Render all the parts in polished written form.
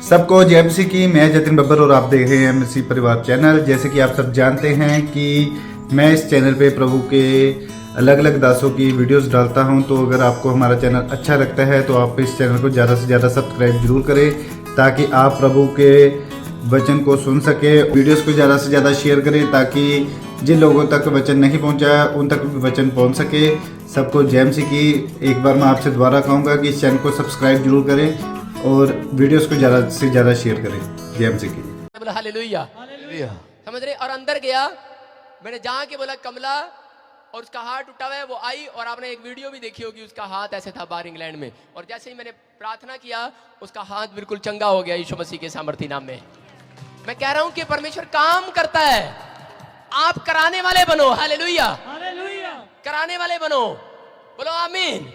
सबको जय मसीह की। मैं जतिन बब्बर और आप देख रहे हैं मसीह परिवार चैनल। जैसे कि आप सब जानते हैं कि मैं इस चैनल पे प्रभु के अलग अलग दासों की वीडियोस डालता हूं, तो अगर आपको हमारा चैनल अच्छा लगता है तो आप इस चैनल को ज़्यादा से ज़्यादा सब्सक्राइब जरूर करें ताकि आप प्रभु के वचन को सुन सके। वीडियोस को ज़्यादा से ज़्यादा शेयर करें ताकि जिन लोगों तक वचन नहीं पहुंचा उन तक भी वचन पहुंच सके। सबको जय मसीह की। एक बार मैं आपसे दोबारा कहूँगा कि इस चैनल को सब्सक्राइब जरूर करें और वीडियोस को ज़्यादा से ज़्यादा शेयर करें। जय मसीह की। बोला हालेलुया, समझ रहे। और अंदर गया, मैंने जहाँ के बोला कमला, और उसका हाथ टूटा हुआ है। वो आई और आपने एक वीडियो भी देखी होगी, उसका हाथ ऐसे था बाहर इंग्लैंड में। और जैसे ही मैंने प्रार्थना किया उसका हाथ बिल्कुल चंगा हो गया यीशु मसीह के सामर्थी नाम में। मैं कह रहा हूं कि परमेश्वर काम करता है, आप कराने वाले बनो। हालेलुया, कराने वाले बनो। बोलो आमीन।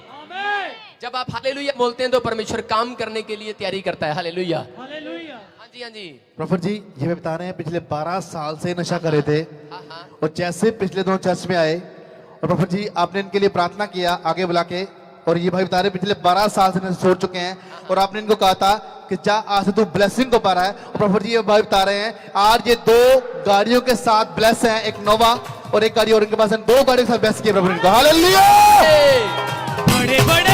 जब आप हालेलुया बोलते हैं तो परमेश्वर काम करने के लिए तैयारी करता है। हालेलुया, हाँ जी, हाँ जी। प्रॉफिट जी, ये मैं बता रहे हैं पिछले 12 साल से नशा कर रहे थे। हाँ। और जैसे पिछले दोनों चर्च में आए और प्रॉफिट जी आपने इनके लिए प्रार्थना किया आगे बुला के, और ये भाई बता रहे पिछले 12 साल से नशा छोड़ चुके हैं। और आपने इनको कहा था कि जा आज से तू ब्लेसिंग को पा रहा है। और प्रॉफिट जी ये भाई बता रहे हैं आज ये 2 गाड़ियों के साथ ब्लेस हैं, एक नोवा और एक गाड़ी, और इनके पास 2 गाड़ियों के साथ ब्लेस किया प्रॉफिट इनको। हालेलुया। बड़े बड़े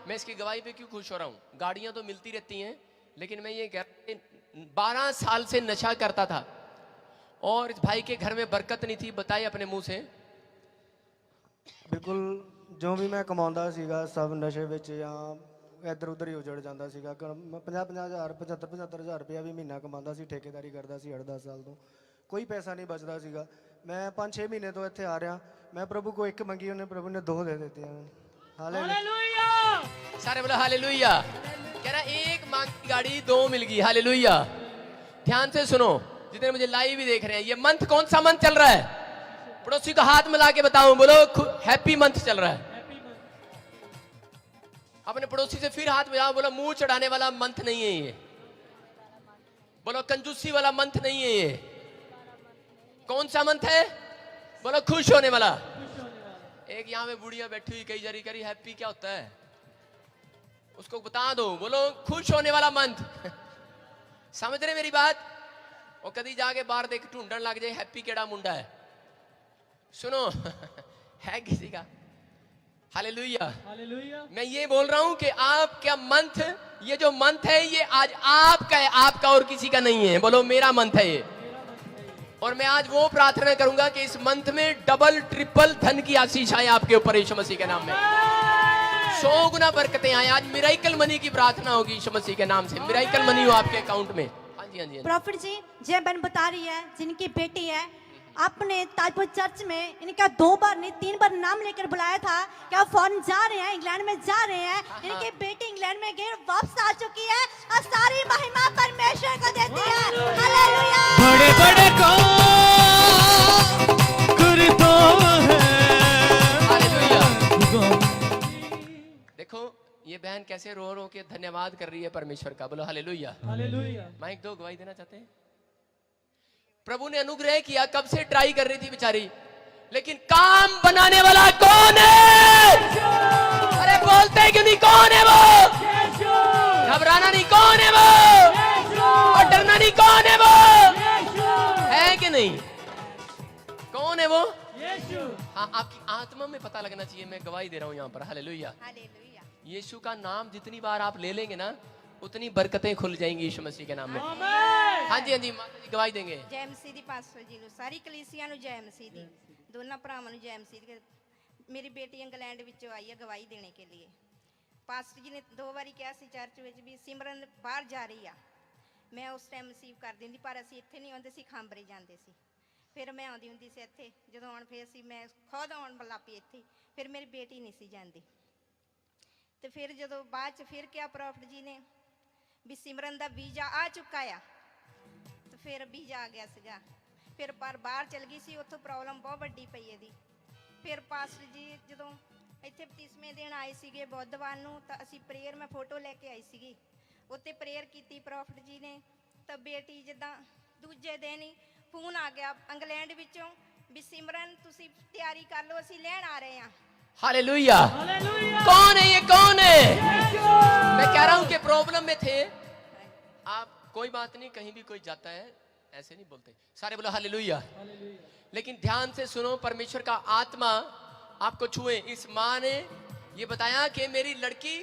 मैं इसकी गवाही पे क्यों खुश हो रहा हूँ? गाड़ियां तो मिलती रहती हैं, लेकिन मैं ये 12 साल से नशा करता था और इस भाई के घर में बरकत नहीं थी। बताइए अपने मुंह से। ਬਿਲਕੁਲ ਜੋ ਵੀ ਮੈਂ ਕਮਾਉਂਦਾ ਸੀਗਾ ਸਭ ਨਸ਼ੇ ਵਿੱਚ ਜਾਂ ਇੱਧਰ ਉੱਧਰ ਹੀ ਉਜੜ ਜਾਂਦਾ ਸੀਗਾ। 50-50 ਹਜ਼ਾਰ 75,000 ਰੁਪਇਆ ਵੀ ਮਹੀਨਾ ਕਮਾਉਂਦਾ ਸੀ, ਠੇਕੇਦਾਰੀ ਕਰਦਾ ਸੀ 8-10 ਸਾਲ ਤੋਂ। ਕੋਈ ਪੈਸਾ ਨਹੀਂ ਬਚਦਾ ਸੀਗਾ। ਮੈਂ 5-6 ਮਹੀਨੇ ਤੋਂ ਇੱਥੇ ਆ ਰਿਹਾ। ਮੈਂ ਪ੍ਰਭੂ ਕੋ ਇੱਕ ਮੰਗੀ, ਉਹਨੇ ਪ੍ਰਭੂ ਨੇ 2 दे ਦਿੱਤੀਆਂ। हालेलुया। सारे बोलो हालेलुया। कह रहा एक मांगी गाड़ी 2 मिल गई। हालेलुया। ध्यान से सुनो जितने मुझे लाइव भी देख रहे हैं, ये मंथ कौन सा मंथ चल रहा है? पड़ोसी को हाथ मिला के बताऊं, बोलो हैप्पी मंथ चल रहा है। अपने पड़ोसी से फिर हाथ मिलाओ, बोलो मुंह चढ़ाने वाला मंथ नहीं है ये। बोलो कंजूसी वाला मंथ नहीं है ये। कौन सा मंथ है? बोलो खुश होने वाला। एक यहाँ में बुढ़िया बैठी हुई कई जारी करी हैप्पी क्या होता है उसको बता दो। बोलो खुश होने वाला मंथ। समझ रहे मेरी बात? और कभी जाके बाहर देख ढूंढने लग जाए हैप्पी केड़ा मुंडा है। सुनो है किसी का? हालेलुया। मैं ये बोल रहा हूं कि आपका मंथ, ये जो मंथ है ये आज आपका है, आपका और किसी का नहीं है। बोलो मेरा मंथ है ये। और मैं आज वो प्रार्थना करूंगा कि इस मंथ में डबल ट्रिपल धन की आशीष आए आपके ऊपर यीशु मसीह के नाम में। 100 गुना बरकतें आए। आज मिराइकल मनी की प्रार्थना होगी यीशु मसीह के नाम से। मिराइकल मनी हो आपके अकाउंट में। हाँ जी, हाँ जी। प्रॉफिट जी, जय बहन बता रही है जिनकी बेटी है, आपने ताजपुर चर्च में इनका 2 बार नहीं 3 बार नाम लेकर बुलाया था कि आप फॉरेन जा रहे हैं, इंग्लैंड में जा रहे हैं। इनकी बेटी इंग्लैंड में गई, वापस आ चुकी है और सारी महिमा परमेश्वर को देती है। हालेलुया। बड़े बड़े करता है। हालेलुया। देखो ये बहन कैसे रो रो के धन्यवाद कर रही है परमेश्वर का। बोलो हालेलुया। माइक दो, गवाही देना चाहते हैं। प्रभु ने अनुग्रह किया, कब से ट्राई कर रही थी बेचारी, लेकिन काम बनाने वाला कौन है? अरे बोलते क्यों नहीं? कौन है वो? घबराना नहीं। कौन है वो? और डरना नहीं। कौन है वो? है कि नहीं? कौन है वो? हाँ, आपकी आत्मा में पता लगना चाहिए। मैं गवाही दे रहा हूँ यहाँ पर। हालेलुया। यीशु का नाम जितनी बार आप ले लेंगे ना उतनी बरकतें खुल जाएंगी यीशु मसीह के नाम में। हाँ जी, हाँ जी। माता जी गवाही देंगे। जय मसीह दी पास्टर जी नु सारी कलीसिया नु जय मसीह दी, दोनों भरावां नु जय मसीह दी। मेरी बेटी इंग्लैंड विचों आई है गवाही देने के लिए। पास्टर जी ने 2 बारी कहा सी चर्च विच भी सिमरन बाहर जा रही आ। मैं उस टाइम रिसीव कर दिंदी, पर असीं इत्थे नहीं आउंदे सी, खांबरे जांदे सी। फिर मैं आउंदी हुंदी सी इत्थे, जदों आउण फिर सी मैं खुद आउण लग पई इत्थे। फिर मेरी बेटी नहीं सी जांदी ते फिर जदों बाद च फिर क्या प्रॉफिट जी ने भी सिमरन दा वीजा आ चुका आ, तो फिर वीजा आ गया सीगा। फिर पर बाहर चल गई सी, उत्थों प्रॉब्लम बहुत वड्डी पई है दी। फिर पास्टर जी जदों इत्थे बपतिस्मे देण आए सीगे बुधवार नूं, तां असीं प्रेयर में फोटो लेके आई सीगी, उत्ते प्रेयर कीती प्रॉफिट जी ने। तां बेटी जिद्दां दूजे दिन ही फोन आ गया इंग्लैंड विचों भी सिमरन तुसीं तैयारी कर लो, असीं लैण आ रहे हां। हालेलुया। कौन है ये, कौन है? मैं कह रहा हूं कि प्रॉब्लम में थे आप, कोई बात नहीं, कहीं भी कोई जाता है ऐसे नहीं बोलते, सारे बोलो हालेलुया। लेकिन ध्यान से सुनो, परमेश्वर का आत्मा आपको छुए। इस माँ ने ये बताया कि मेरी लड़की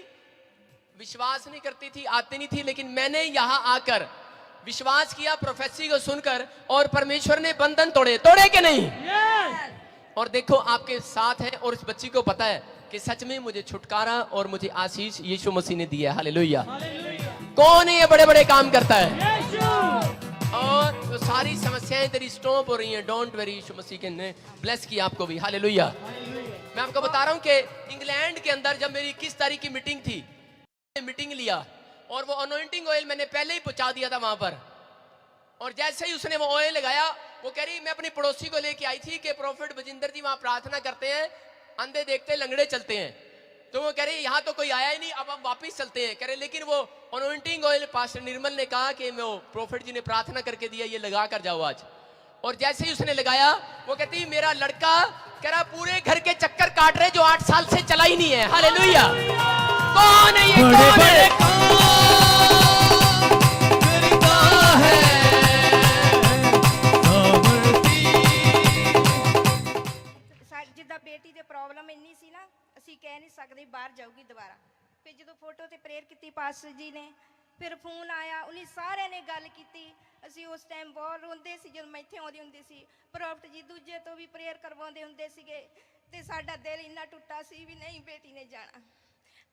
विश्वास नहीं करती थी, आती नहीं थी, लेकिन मैंने यहां आकर विश्वास किया प्रोफेसी को सुनकर, और परमेश्वर ने बंधन तोड़े। तोड़े कि नहीं? और देखो आपके साथ है, और इस बच्ची को पता है कि सच में मुझे छुटकारा और मुझे आशीष यीशु मसीह ने दिया है। हालेलुया। कौन है ये बड़े बड़े काम करता है? और तो सारी समस्याएं तेरी स्टॉप हो रही हैं। डोंट वरी, यीशु मसीह के ने ब्लेस किया आपको भी। हालेलुया। मैं आपको बता रहा हूं कि इंग्लैंड के अंदर जब मेरी 21 तारीख की मीटिंग थी, मीटिंग लिया और वो अनॉइंटिंग ऑयल मैंने पहले ही पहुंचा दिया था वहां पर, और जैसे ही उसने वो ऑयल लगाया, वो कह रही मैं अपनी पड़ोसी को लेके आई थी कि प्रोफेट बजिंदर जी वहां प्रार्थना करते हैं, अंधे देखते लंगड़े चलते हैं। तो वो कह रही यहाँ तो कोई आया ही नहीं, अब हम वापिस चलते हैं। कह रहे लेकिन वो अनॉइंटिंग ऑयल पास्टर निर्मल ने कहा कि वो प्रोफेट जी ने प्रार्थना करके दिया, ये लगा कर जाओ आज। और जैसे ही उसने लगाया, वो कहती मेरा लड़का कह रहा पूरे घर के चक्कर काट रहे जो 8 साल से चला ही नहीं है। हालेलुया। कौन है ये, कौन है? ਜਿੱਦਾਂ ਬੇਟੀ ਦੇ ਪ੍ਰੋਬਲਮ ਇੰਨੀ ਸੀ ਨਾ, ਅਸੀਂ ਕਹਿ ਨਹੀਂ ਸਕਦੇ ਬਾਹਰ ਜਾਊਗੀ ਦੁਬਾਰਾ। ਫਿਰ ਜਦੋਂ ਫੋਟੋ ਤੇ ਪ੍ਰੇਅਰ ਕੀਤੀ ਪਾਸਟਰ ਜੀ ਨੇ, ਫਿਰ ਫੋਨ ਆਇਆ, ਉਹਨੇ ਸਾਰਿਆਂ ਨੇ ਗੱਲ ਕੀਤੀ। ਅਸੀਂ ਉਸ ਟਾਈਮ ਬਹੁਤ ਰੋਂਦੇ ਸੀ ਜਦੋਂ ਮੈਂ ਇੱਥੇ ਆਉਂਦੀ ਹੁੰਦੀ ਸੀ। ਪ੍ਰੋਫਟ ਜੀ ਦੂਜੇ ਤੋਂ ਵੀ ਪ੍ਰੇਅਰ ਕਰਵਾਉਂਦੇ ਹੁੰਦੇ ਸੀਗੇ, ਤੇ ਸਾਡਾ ਦਿਲ ਇੰਨਾ ਟੁੱਟਾ ਸੀ ਵੀ ਨਹੀਂ ਬੇਟੀ ਨੇ ਜਾਣਾ।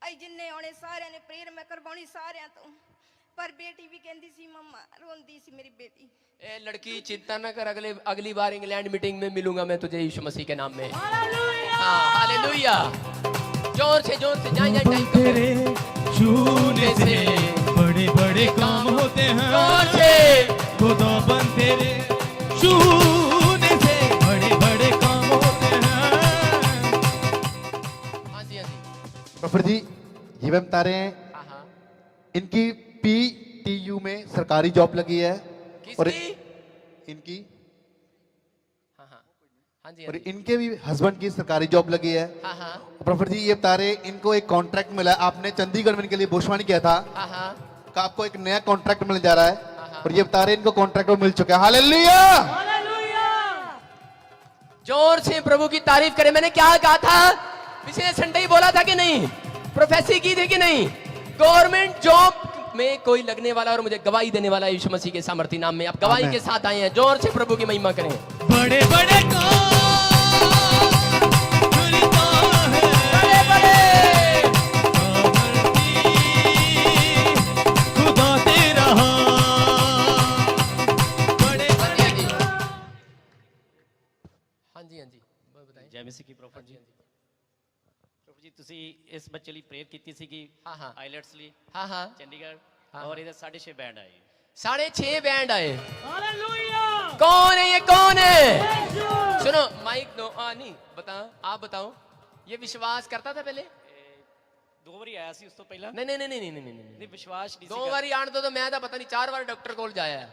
ਅਸੀਂ ਜਿੰਨੇ ਆਉਣੇ ਸਾਰਿਆਂ ਨੇ ਪ੍ਰੇਅਰ ਮੈਂ ਕਰਵਾਉਣੀ ਸਾਰਿਆਂ ਤੋਂ, पर बेटी भी कहती सी मम्मा, रोंदी सी मेरी बेटी। ए लड़की चिंता न कर, अगली बार इंग्लैंड मीटिंग में मिलूंगा मैं तुझे यीशु मसीह के नाम में। हाँ हालेलुया। जोर से जाए टाइम तेरे छूने से बड़े बड़े काम होते हैं। जोर से खुदा बन तेरे छूने से बड़े बड़े काम होते हैं। हाँ जी, हाँ जी, प्रॉफिट जी, ये मैं बता रहे हैं, हाँ हाँ। इनकी PTU में सरकारी जॉब लगी है। और किसकी? इनकी हाँ हाँ हाँ जी, और हाँ जी, इनके भी हस्बैंड की सरकारी जॉब लगी है। हाँ हाँ प्रॉफिट जी ये बता रहे इनको एक कॉन्ट्रैक्ट मिला है। आपने चंडीगढ़ में इनके लिए भविष्यवाणी किया था हाँ हाँ कि आपको एक नया कॉन्ट्रैक्ट मिलने जा रहा है, हाँ। और ये बता रहे इनको कॉन्ट्रैक्ट मिल चुका है। हालेलुया। जोर से प्रभु की तारीफ करें। मैंने क्या कहा था? पिछले संडे ही बोला था कि नहीं? प्रोफेसी की थी कि नहीं? गवर्नमेंट जॉब में कोई लगने वाला और मुझे गवाही देने वाला यीशु मसीह के सामर्थी नाम में आप गवाही आमीन। के साथ आए हैं। जोर से प्रभु की महिमा करें। बड़े बड़े काम करता है, बड़े बड़े खुदा तेरा बड़े हाँ जी, हाँ जी, हाँ जी, हाँ जी, बताएं। ਜੈ ਮਸੀਹ ਕੀ ਪ੍ਰੋਫੈਟ ਜੀ। ਪ੍ਰੋਫੈਟ ਜੀ ਤੁਸੀਂ ਇਸ ਬੱਚੇ ਲਈ ਪ੍ਰੇਅਰ ਕੀਤੀ ਸੀਗੀ हाँ हाँ ਆਈਲੈਟਸ ਲਈ हाँ हाँ ਚੰਡੀਗੜ੍ਹ, हाँ, ਔਰ ਇਹਦੇ 6.5 ਬੈਂਡ ਆਏ। 6.5 बैंड आए। हालेलुया। कौन है ये, कौन है? सुनो माइक दो। नहीं बता, आप बताओ। ये विश्वास करता था पहले? ਦੋ ਵਾਰੀ ਆਇਆ ਸੀ ਉਸ ਤੋਂ ਪਹਿਲਾਂ। नहीं नहीं नहीं नहीं नहीं नहीं ਨਹੀਂ ਵਿਸ਼ਵਾਸ ਨਹੀਂ 2 ਸੀ बारी आने तो मैं तो पता नहीं 4 बार डॉक्टर कोल जाया है।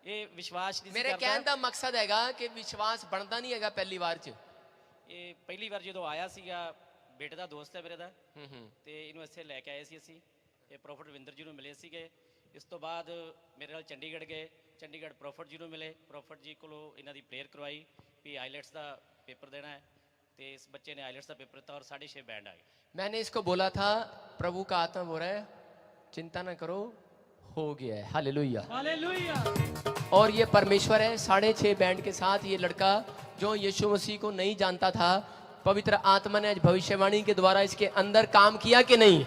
ਇਹ ਵਿਸ਼ਵਾਸ ਨਹੀਂ ਸੀ मेरे कहने ਕਰਦਾ। का मकसद हैगा कि विश्वास बनता नहीं हैगा पहली बार च। ਇਹ ਪਹਿਲੀ ਵਾਰ ਜਦੋਂ ਆਇਆ ਸੀਗਾ, ਬੇਟੇ ਦਾ ਦੋਸਤ ਹੈ ਮੇਰੇ ਦਾ, हम्म। ਤੇ ਇਹਨੂੰ ਇੱਥੇ ਲੈ ਕੇ ਆਏ ਸੀ ਅਸੀਂ। ਇਹ ਪ੍ਰੋਫੈਟ ਰਵਿੰਦਰ ਜੀ ਨੂੰ ਮਿਲੇ ਸੀਗੇ। ਇਸ ਤੋਂ ਬਾਅਦ ਮੇਰੇ ਨਾਲ ਚੰਡੀਗੜ੍ਹ ਗਏ, ਚੰਡੀਗੜ੍ਹ ਪ੍ਰੋਫੈਟ ਜੀ ਨੂੰ ਮਿਲੇ। ਪ੍ਰੋਫੈਟ ਜੀ ਕੋਲੋਂ ਇਹਨਾਂ ਦੀ ਪ੍ਰੇਅਰ ਕਰਵਾਈ ਵੀ ਆਈਲੈਟਸ ਦਾ ਪੇਪਰ ਦੇਣਾ ਹੈ, ਤੇ ਇਸ ਬੱਚੇ ਨੇ ਆਈਲੈਟਸ ਦਾ ਪੇਪਰ ਦਿੱਤਾ ਔਰ 6.5 ਬੈਂਡ ਆਏ। मैंने इसको बोला था, प्रभु का आत्मा बोल रहा है चिंता ना करो, हो गया है। हालेलुया। हालेलुया। और ये परमेश्वर है। 6.5 बैंड के साथ ये लड़का जो यीशु मसीह को नहीं जानता था, पवित्र आत्मा ने आज भविष्यवाणी के द्वारा इसके अंदर काम किया कि नहीं?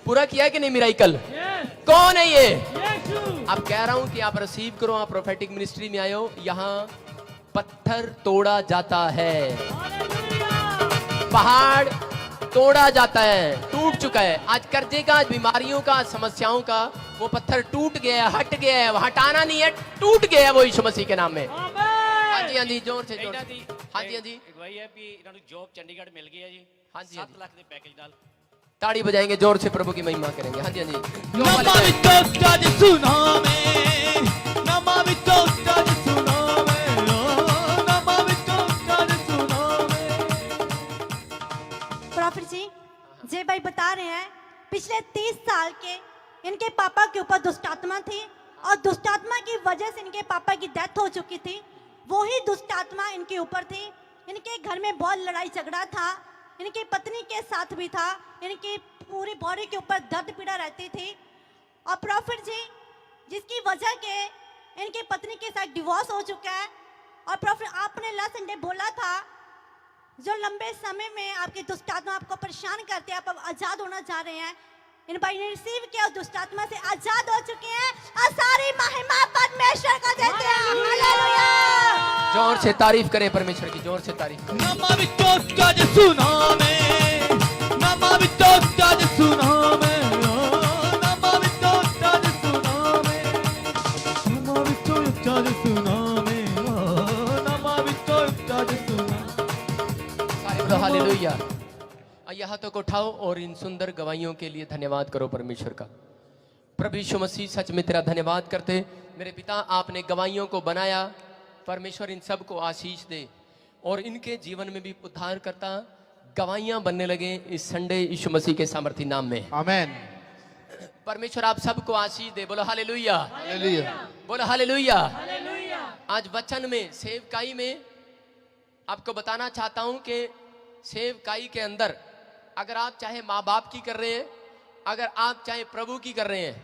पूरा किया कि नहीं मिराइकल? कौन है ये? अब कह रहा हूं कि आप रिसीव करो, आप प्रोफेटिक मिनिस्ट्री में आए हो। यहाँ पत्थर तोड़ा जाता है, पहाड़ तोड़ा जाता है, टूट चुका है। आज कर्जे का, आज बीमारियों का, आज समस्याओं का वो पत्थर टूट गया है, हट गया है, हटाना नहीं है, टूट गया है वो यीशु मसीह के नाम में। हाँ जी, हाँ जी, जोर से जोर ਇਹਨਾਂ से। ਦੀ हाँ जी, हाँ जी, ਅਗਵਾਈ ਹੈ ਵੀ ਇਹਨਾਂ ਨੂੰ ਜੌਬ ਚੰਡੀਗੜ੍ਹ ਮਿਲ ਗਈ ਹੈ ਜੀ। हाँ जी, हाँ 7 जी। ਲੱਖ ਦੇ ਪੈਕੇਜ ਨਾਲ। ताड़ी बजाएंगे, जोर से प्रभु की महिमा करेंगे। हाँ जी, हाँ जी, जो वाले नमा जाए। विचो जज सुना में, नमा विचो जज सुना में, नमा विचो जज सुना में। प्रॉफिट जी जय भाई बता रहे हैं पिछले 30 साल के इनके पापा के ऊपर दुष्ट आत्मा थी और दुष्ट आत्मा की वजह से इनके पापा की डेथ हो चुकी थी। वही दुष्ट आत्मा इनके ऊपर थी। इनके घर में बहुत लड़ाई झगड़ा था, इनकी पत्नी के साथ भी था, इनकी पूरी बॉडी के ऊपर दर्द पीड़ा रहती थी। और प्रॉफिट जी जिसकी वजह के इनकी पत्नी के साथ डिवोर्स हो चुका है। और प्रॉफिट आपने लास्ट संडे बोला था जो लंबे समय में आपकी दुष्ट आत्मा आपको परेशान करते हैं, आप अब आजाद होना चाह रहे हैं। इन भाई ने रिसीव किया और दुष्ट आत्मा से आजाद हो चुके हैं और सारी महिमा परमेश्वर को देते हैं। हालेलुया। जोर से तारीफ करें परमेश्वर की, जोर से तारीफ करें। नमा विचो जज सुना में, नमा विचो जज सुना में, नमा विचो जज सुना में, नमा विचो जज सुना में, नमा विचो जज सुना। सारे बोलो हालेलुया। आइए हाथों को उठाओ और इन सुंदर गवाहियों के लिए धन्यवाद करो परमेश्वर का। प्रभु यीशु मसीह सच में तेरा धन्यवाद करते। मेरे पिता आपने गवाहियों को बनाया, परमेश्वर इन सब को आशीष दे और इनके जीवन में भी उद्धार करता गवाहियां बनने लगे इस संडे यीशु मसीह के सामर्थी नाम में। आमेन। परमेश्वर आप सबको आशीष दे। बोलो हालेलुया, हालेलुया। बोलो हालेलुया। आज वचन में सेवकाई में आपको बताना चाहता हूं कि सेवकाई के अंदर अगर आप चाहे माँ बाप की कर रहे हैं, अगर आप चाहे प्रभु की कर रहे हैं,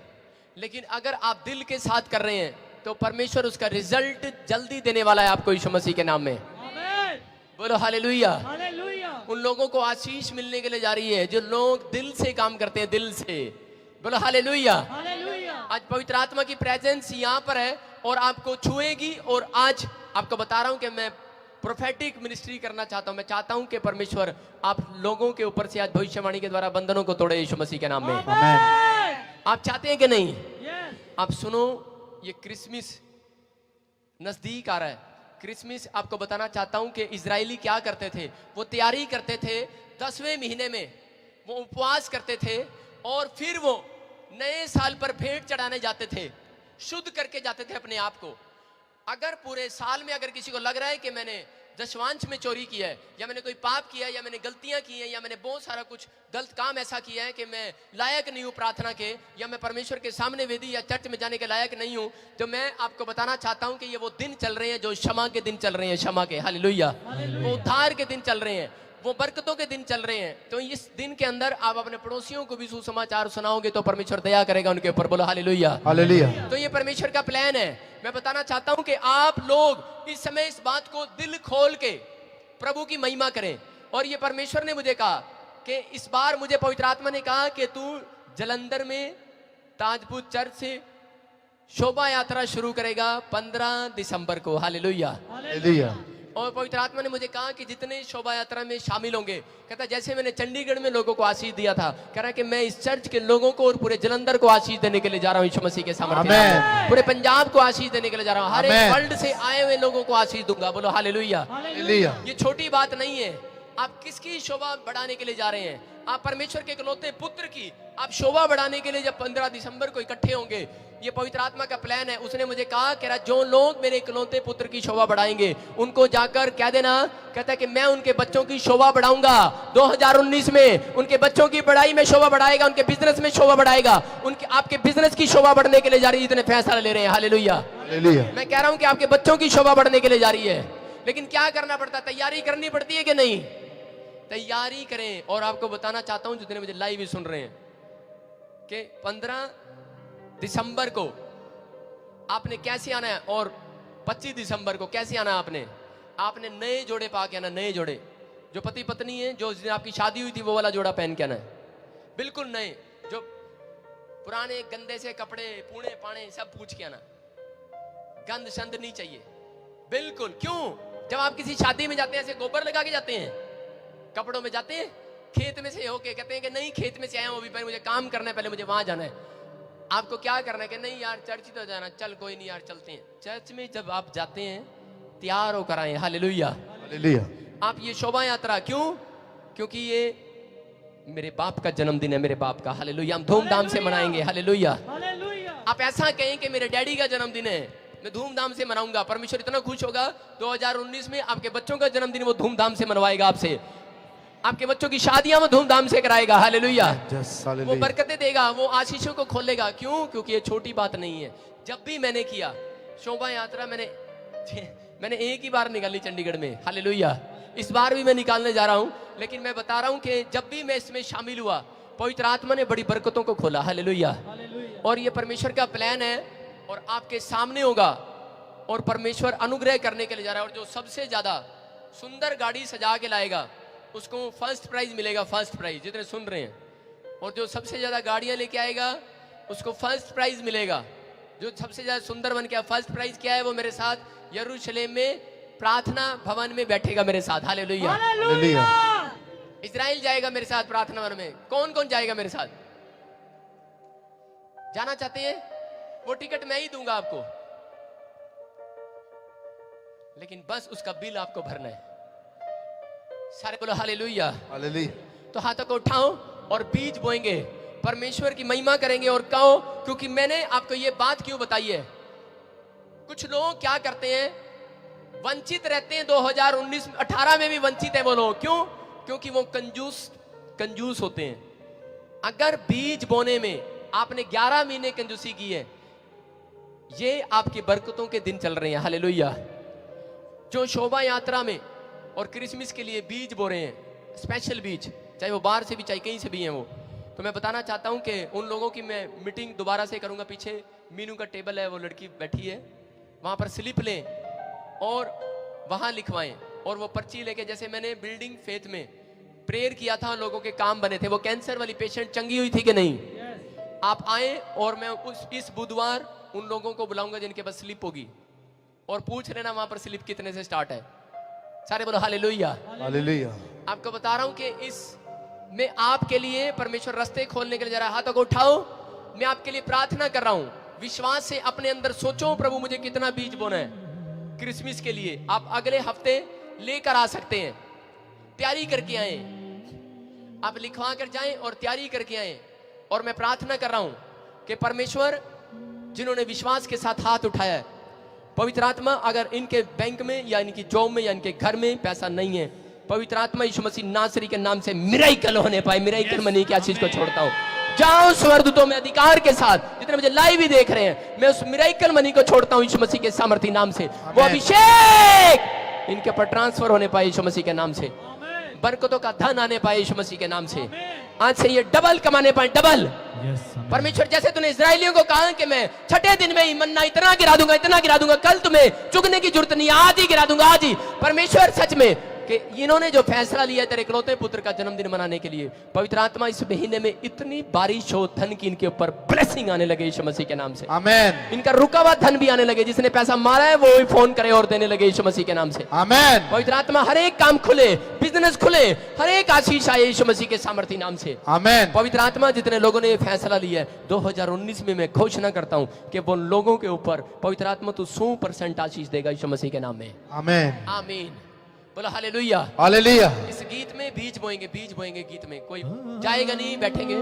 लेकिन अगर आप दिल के साथ कर रहे हैं तो परमेश्वर उसका रिजल्ट जल्दी देने वाला है आपको यीशु मसीह के नाम में। बोलो हालेलुया। उन लोगों को आशीष मिलने के लिए जा रही है जो लोग दिल से काम करते हैं, दिल से। बोलो हालेलुया। आज पवित्र आत्मा की प्रेजेंस यहाँ पर है और आपको छुएगी। और आज आपको बता रहा हूं कि मैं प्रोफेटिक मिनिस्ट्री करना चाहता हूं। मैं चाहता हूं कि परमेश्वर आप लोगों के ऊपर से आज भविष्यवाणी के द्वारा बंधनों को तोड़े यीशु मसीह के नाम में। आप चाहते हैं कि नहीं? आप सुनो, ये क्रिसमस नजदीक आ रहा है। क्रिसमस आपको बताना चाहता हूं कि इजरायली क्या करते थे, वो तैयारी करते थे 10वें महीने में, वो उपवास करते थे और फिर वो नए साल पर भेंट चढ़ाने जाते थे, शुद्ध करके जाते थे अपने आप को। अगर पूरे साल में अगर किसी को लग रहा है कि मैंने दशवांश में चोरी किया है, या मैंने कोई पाप किया है, या मैंने गलतियां की हैं, या मैंने बहुत सारा कुछ गलत काम ऐसा किया है कि मैं लायक नहीं हूं प्रार्थना के, या मैं परमेश्वर के सामने वेदी या चर्च में जाने के लायक नहीं हूं, तो मैं आपको बताना चाहता हूं कि ये वो दिन चल रहे हैं जो क्षमा के दिन चल रहे हैं, क्षमा के। हालेलुया। वो उद्धार के दिन चल रहे हैं, वो बरकतों के दिन चल रहे हैं। तो इस दिन के अंदर आप अपने पड़ोसियों को भी सुसमाचार सुनाओगे तो परमेश्वर दया करेगा उनके ऊपर। बोलो हालेलुया। हालेलुया। तो ये परमेश्वर का प्लान है। मैं बताना चाहता हूं कि आप लोग इस समय इस बात को दिल खोल के प्रभु की महिमा करें। और ये परमेश्वर ने मुझे कहा कि इस बार मुझे पवित्र आत्मा ने कहा कि तू जलंधर में ताजपुर चर्च से शोभा यात्रा शुरू करेगा 15 दिसंबर को। हालेलुया। हालेलुया। और पवित्र आत्मा ने मुझे कहा कि जितने शोभा यात्रा में शामिल होंगे, कहता जैसे मैंने चंडीगढ़ में लोगों को आशीष दिया था, कह रहा कि मैं इस चर्च के लोगों को और पूरे जलंधर को आशीष देने के लिए जा रहा हूं यीशु मसीह के सामने। पूरे पंजाब को आशीष देने के लिए जा रहा हूं, हर एक वर्ल्ड से आए हुए लोगों को आशीष दूंगा। बोलो हालेलुया। हालेलुया। ये छोटी बात नहीं है। आप किसकी शोभा बढ़ाने के लिए जा रहे हैं? आप परमेश्वर के इकलौते पुत्र की आप शोभा बढ़ाने के लिए जब 15 दिसंबर को इकट्ठे होंगे, ये पवित्र आत्मा का प्लान है। उसने मुझे कहा कि जो लोग मेरे इकलौते पुत्र की शोभा बढ़ाएंगे उनको जाकर कह देना, कहता है कि मैं उनके बच्चों की शोभा बढ़ाऊंगा 2019 में। उनके बच्चों की पढ़ाई में शोभा बढ़ाएगा, उनके बिजनेस में शोभा बढ़ाएगा, उनके आपके बिजनेस की शोभा बढ़ने के लिए जा रही है। इतने फैसला ले रहे हैं। हालेलुया। मैं कह रहा हूं कि आपके बच्चों की शोभा बढ़ने के लिए जा रही है, लेकिन क्या करना पड़ता है? तैयारी करनी पड़ती है कि नहीं? तैयारी करें। और आपको बताना चाहता हूं जितने मुझे लाइव ही सुन रहे हैं कि 15 दिसंबर को आपने कैसे आना है और 25 दिसंबर को कैसे आना है। आपने नए जोड़े पा के आना, नए जोड़े। जो पति पत्नी है, जो जिस दिन आपकी शादी हुई थी वो वाला जोड़ा पहन के आना है, बिल्कुल नए। जो पुराने गंदे से कपड़े पूणे पाने सब पूछ के आना, गंद शंद नहीं चाहिए बिल्कुल। क्यों? जब आप किसी शादी में जाते हैं ऐसे गोबर लगा के जाते हैं, कपड़ों में जाते हैं, खेत में से होके कहते हैं कि नहीं खेत में से आया हूं अभी, पहले मुझे काम करना है, पहले मुझे वहां जाना है। आपको क्या करना है कि नहीं यार चर्च ही तो जाना, चल कोई नहीं यार चलते हैं। चर्च में जब आप जाते हैं तैयार होकर आए। हालेलुया। हालेलुया। आप ये शोभा यात्रा क्यों? क्योंकि ये मेरे बाप का जन्मदिन है, मेरे बाप का। हालेलुया। हम धूमधाम से मनाएंगे। हालेलुया। आप ऐसा कहें कि मेरे डैडी का जन्मदिन है, मैं धूमधाम से मनाऊंगा। परमेश्वर इतना खुश होगा 2019 में आपके बच्चों का जन्मदिन वो धूमधाम से मनवाएगा आपसे। आपके बच्चों की शादियां वो धूमधाम से कराएगा। हालेलुया। Yes, वो hallelujah. बरकतें देगा, वो आशीषों को खोलेगा। क्यों? क्योंकि ये छोटी बात नहीं है। जब भी मैंने किया शोभा यात्रा, मैंने एक ही बार निकाली चंडीगढ़ में। हालेलुया। इस बार भी मैं निकालने जा रहा हूं, लेकिन मैं बता रहा हूं कि जब भी मैं इसमें शामिल हुआ, पवित्र आत्मा ने बड़ी बरकतों को खोला। हालेलुया। और ये परमेश्वर का प्लान है और आपके सामने होगा, और परमेश्वर अनुग्रह करने के लिए जा रहा है। और जो सबसे ज्यादा सुंदर गाड़ी सजा के लाएगा उसको फर्स्ट प्राइज मिलेगा। फर्स्ट प्राइज, जितने सुन रहे हैं। और जो सबसे ज्यादा गाड़ियां लेके आएगा उसको फर्स्ट प्राइज मिलेगा। जो सबसे ज्यादा सुंदर बन के फर्स्ट प्राइज क्या है? वो मेरे साथ यरूशलेम में प्रार्थना भवन में बैठेगा मेरे साथ। हालेलुया। Hallelujah. इजराइल जाएगा मेरे साथ प्रार्थना भवन में। कौन कौन जाएगा मेरे साथ? जाना चाहते हैं? वो टिकट मैं ही दूंगा आपको, लेकिन बस उसका बिल आपको भरना है। सारे बोलो हालेलुया। Hallelujah. तो हाथों को उठाओ और बीज बोएंगे, परमेश्वर की महिमा करेंगे। और कहो, क्योंकि मैंने आपको ये बात क्यों बताई है। कुछ लोग क्या करते हैं, वंचित रहते हैं। 2019-18 में भी वंचित है वो लोग। क्यों? क्योंकि वो कंजूस होते हैं। अगर बीज बोने में आपने 11 महीने कंजूसी की है, ये आपकी बरकतों के दिन चल रहे हैं। हालेलुया। जो शोभा यात्रा में और क्रिसमस के लिए बीज बो रहे हैं, स्पेशल बीज, चाहे वो बाहर से भी चाहे कहीं से भी हैं वो, तो मैं बताना चाहता हूं कि उन लोगों की मैं मीटिंग दोबारा से करूंगा। पीछे मीनू का टेबल है, वो लड़की बैठी है वहां पर। स्लिप लें और वहां लिखवाएं, और वो पर्ची लेके, जैसे मैंने बिल्डिंग फेथ में प्रेयर किया था, लोगों के काम बने थे। वो कैंसर वाली पेशेंट चंगी हुई थी कि नहीं? आप आए और मैं इस बुधवार उन लोगों को बुलाऊंगा जिनके पास स्लिप होगी, और पूछ लेना वहां पर स्लिप कितने से स्टार्ट है। सारे बोलो हालेलुया। Hallelujah. आपको बता रहा हूं कि इस में आपके लिए परमेश्वर रास्ते खोलने के लिए जा रहा है। हाथों को उठाओ, मैं आपके लिए प्रार्थना कर रहा हूं। विश्वास से अपने अंदर सोचो, प्रभु मुझे कितना बीज बोना है क्रिसमस के लिए। आप अगले हफ्ते लेकर आ सकते हैं, तैयारी करके आए। आप लिखवा कर जाएं और तैयारी करके आए। और मैं प्रार्थना कर रहा हूं कि परमेश्वर, जिन्होंने विश्वास के साथ हाथ उठाया है, पवित्र आत्मा, अगर इनके बैंक में या इनकी जॉब में या इनके घर में पैसा नहीं है, पवित्र आत्मा यीशु मसीह नासरी के नाम से मिराइकल होने पाए। मिराइकल मनी की आशीष को छोड़ता हूं। जाओ स्वर्गदूतों में अधिकार के साथ, जितने मुझे लाइव ही देख रहे हैं, मैं उस मिराइकल मनी को छोड़ता हूं यीशु मसीह के सामर्थी नाम से। वो अभिषेक इनके पर ट्रांसफर होने पाए यीशु मसीह के नाम से। बरकतों का धन आने पाए यीशु मसीह के नाम से। आज से ये डबल कमाने पाए, डबल। परमेश्वर, जैसे तूने इजरायलियों को कहा कि मैं छठे दिन में ही मन्ना इतना गिरा दूंगा, कल तुम्हें चुगने की जरूरत नहीं, आज ही गिरा दूंगा, आज ही। परमेश्वर सच में कि इन्होंने जो फैसला लिया तेरे इकलौते पुत्र का जन्मदिन मनाने के लिए, पवित्र आत्मा इस महीने में इतनी बारिश हो, धन की इनके ऊपर ब्लेसिंग आने लगे यीशु मसीह के नाम से। Amen. इनका रुका हुआ धन भी आने लगे। जिसने पैसा मारा है वो भी फोन करे और देने लगे यीशु मसीह के नाम से। Amen. पवित्र आत्मा, हर एक काम खुले, बिजनेस खुले, हर एक आशीष आए यीशु मसीह के सामर्थी नाम से। Amen. पवित्र आत्मा, जितने लोगों ने ये फैसला लिया है, 2019 में मैं घोषणा करता हूं कि वो लोगों के ऊपर पवित्र आत्मा तू 100% आशीष देगा यीशु मसीह के नाम में। Amen. आमीन। बोलो हालेलुया। Hallelujah. इस गीत में बीज बोएंगे गीत में। कोई जाएगा नहीं, बैठेंगे।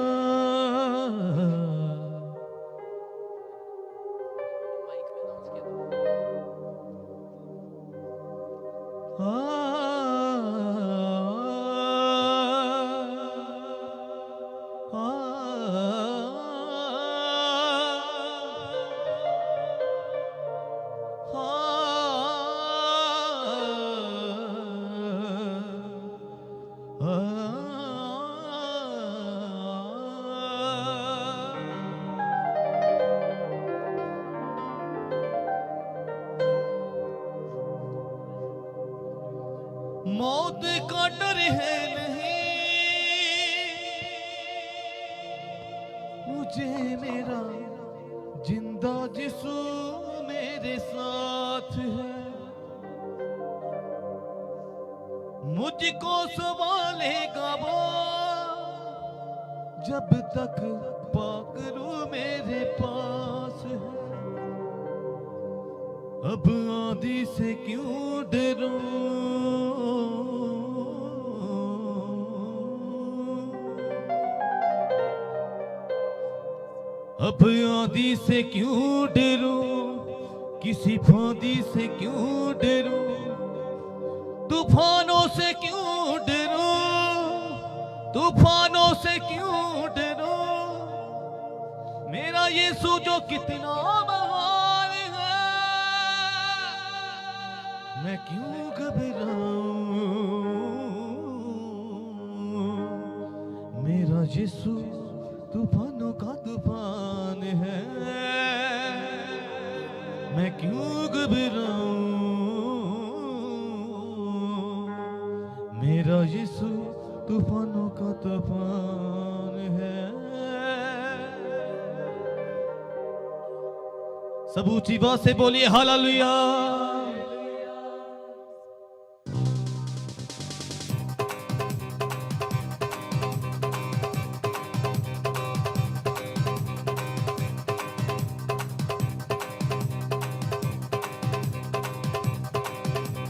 मौत का डर है नहीं मुझे, मेरा जिंदा यीशु मेरे साथ है। मुझको संभालेगा वो जब तक पाकरू मेरे पास है। अब आंधी से क्यों डरूं, अब आंधी से क्यों डरूं, किसी फांदी से क्यों डरूं, तूफानों से क्यों डरूं। तूफानों से क्यों डरो, मेरा यीशु जो कितना महान है, मैं क्यों घबराऊं, मेरा यीशु तूफानों का तूफान है, मैं क्यों घबराऊं, मेरा यीशु तूफानों का तूफान है। सब ऊंची बात से बोलिए हालेलुया।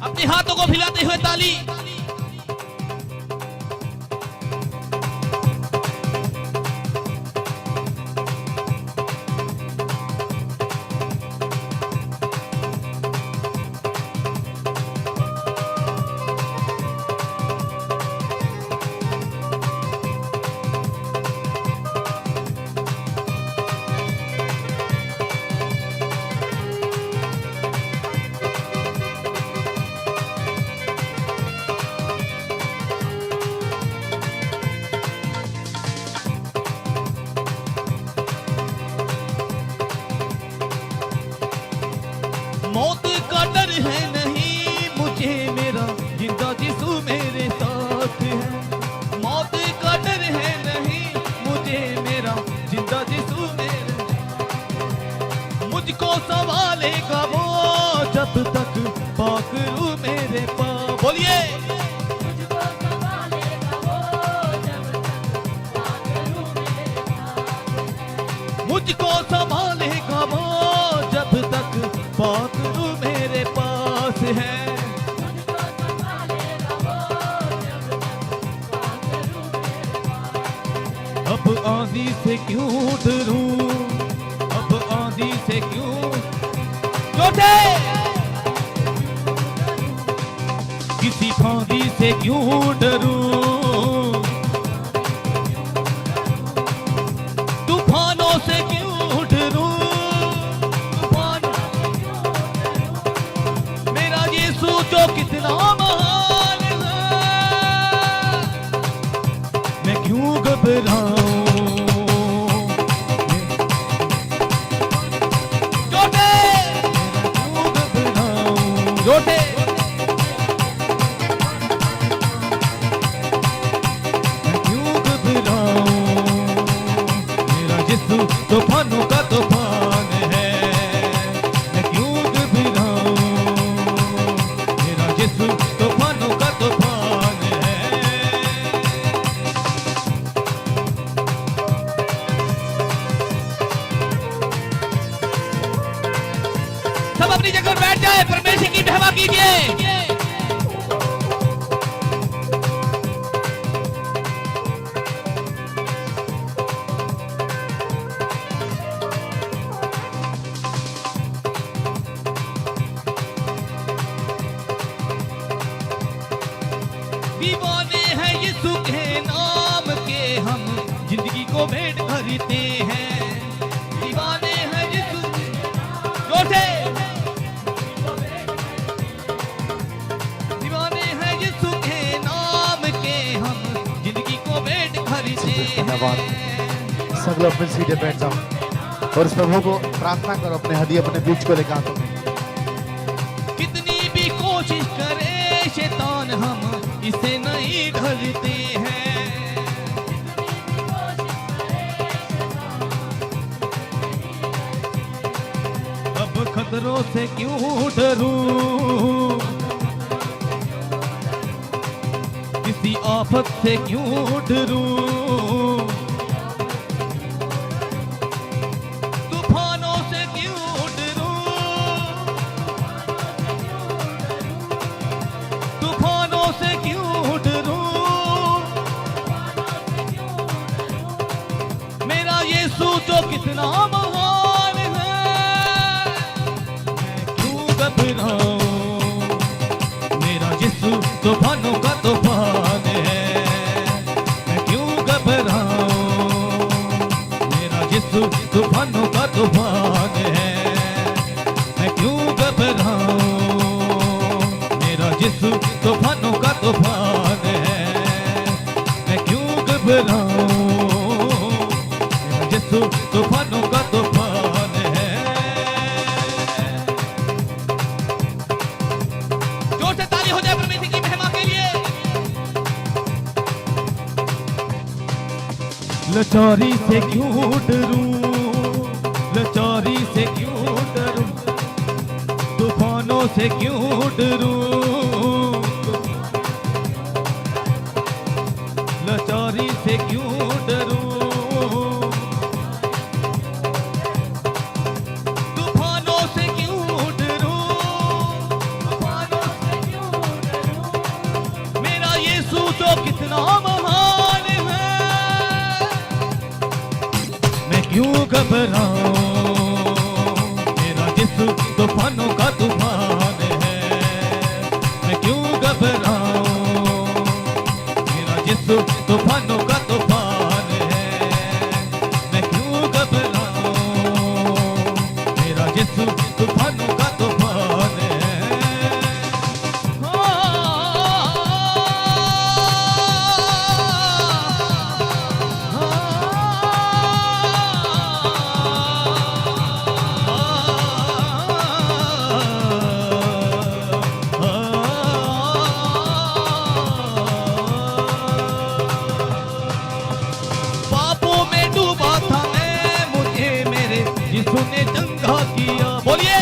अपने हाथों को हिलाते हुए ताली। मौत का डर है नहीं मुझे, मेरा जिंदा यीशु मेरे साथ है। मौत का डर है नहीं मुझे, मेरा जिंदा यीशु मेरे, मुझको संभालेगा वो जब तक पाकरू मेरे पास। बोलिए मुझको संभालेगा वो जब तक पाकरू मेरे पास है। अब आंधी से क्यों डरूं, अब आंधी से क्यों छोटे, किसी फांदी से क्यों डरूं, तूफानों से क्यों डरूं, जो कितना महान है, मैं क्यों घबराऊं, जोटे क्यों घबराऊं, जोटे मैं क्यों घबराऊं, मेरा यीशु तूफानों का तूफान है, मैं क्यों घबराऊं, तूफानों का तूफान है। सब अपनी जगह पर बैठ जाए, परमेश्वर की महिमा कीजिए। दीवाने हैं यीशु के नाम के, हम जिंदगी को भेंट करते हैं। दीवाने हैं यीशु जोटे, दीवाने हैं यीशु के नाम के, हम जिंदगी को भेंट करते हैं। सब लोग अपने सीधे बैठ जाओ और इस प्रभु को प्रार्थना करो, अपने हदी अपने बीच को लेकर हाथों में। कितनी भी कोशिश करे शैतान, हम इसे नहीं ढलते हैं। अब खतरों से क्यों डरूं, किसी आफत से क्यों डरूं, तूफानों से क्यों डरूं, तूफानों से क्यों डरूं, मेरा यीशु जो कितना महान है, मैं क्यों घबराऊं, मेरा यीशु तूफानों का तूफान है, मैं क्यों यीशु तूफानों का तूफान है, मैं क्यों घबराऊं। मेरा यीशु तूफानों का तूफान है, मैं क्यों घबराऊं। मेरा यीशु तूफानों का तूफान है। जोर से ताली हो जाए परमेश्वर की महिमा के लिए। लाचारी से क्यों डरूं, लाचारी से क्यों डरूं, तूफानों से क्यों डरूं। लाचारी से क्यों डरूं, तूफानों से क्यों डरूं, तूफानों से क्यों डरूं। मेरा यीशु जो कितना महान है, मैं क्यों घबराऊं। मेरा यीशु तूफानों का तूफान है, मैं क्यों घबराऊं। मेरा यीशु तूफानों का तूफान है, मैं क्यों घबराऊं। मेरा यीशु तूफानों का तूफान है। पापों में डूबा था मैं, मुझे मेरे यीशु ने चंगा किया। बोलिए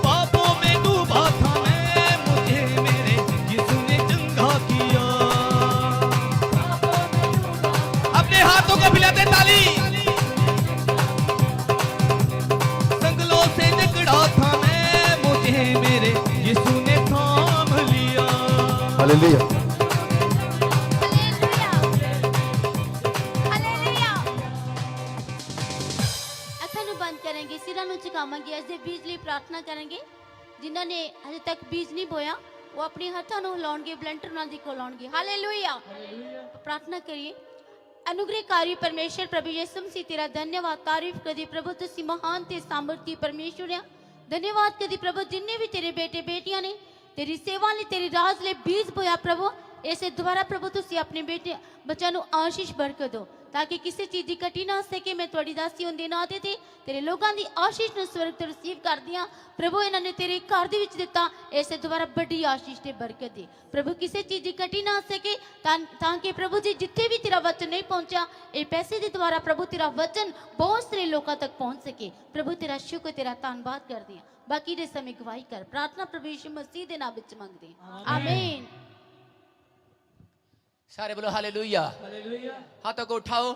पापों में डूबा था मैं, मुझे मेरे यीशु ने चंगा किया। अपने हाथों को हिलाते ताली। संगलों से जकड़ा था मैं, मुझे मेरे यीशु ने थाम लिया। हालेलुया। ਅੱਖਾਂ ਨੂੰ ਬੰਦ ਕਰਾਂਗੇ, ਸਿਰਾਂ ਨੂੰ ਝੁਕਾਵਾਂਗੇ, ਅੱਜ ਦੇ ਬੀਜ ਲਈ ਪ੍ਰਾਰਥਨਾ ਕਰਾਂਗੇ। ਜਿਨ੍ਹਾਂ ਨੇ ਹਜੇ ਤੱਕ ਬੀਜ ਨਹੀਂ ਬੋਇਆ ਉਹ ਆਪਣੇ ਹੱਥਾਂ ਨੂੰ ਹਿਲਾਉਣਗੇ, ਬਲੰਟਰ ਨਾਲ ਦੀ ਖੋਲਾਉਣਗੇ। ਹਾਲੇਲੂਇਆ। ਪ੍ਰਾਰਥਨਾ ਕਰੀਏ। अनुग्रहकारी परमेश्वर प्रभु यीशु मसीह तेरा धन्यवाद तारीफ कदी प्रभु तुसी महान ते सामर्थी परमेश्वर है। धन्यवाद कदी प्रभु जिन्ने भी तेरे बेटे बेटियां ने तेरी सेवा ले तेरी राज ले बीज बोया प्रभु ऐसे दोबारा प्रभु तुसी अपने बेटे बच्चों को आशीष बरकत दो ताकि किसी चीज की घटी ना सके। मैं थोड़ी दासी होंदे ना ते तेरे लोगों की आशीष ਨੂੰ स्वर्ग ਤੋਂ रिसीव कर दिया प्रभु। इन्हों ने तेरे घर ਦੇ ਵਿੱਚ ਦਿੱਤਾ ऐसे दोबारा बड़ी आशीष ते बरकत दे प्रभु। किसी चीज की घटी ना सके ताकि प्रभु जी जिथे भी तेरा वचन नहीं पहुंचा ये पैसे के द्वारा प्रभु तेरा वचन बहुत सारे लोगों तक पहुंच सके प्रभु। तेरा शुक्र तेरा धन्यवाद कर दिया। बाकी दे समय गवाही कर प्रार्थना प्रभु यीशु मसीह के नाम विच मंगदे आमीन। सारे बोलो हालेलुया। हाथों को उठाओ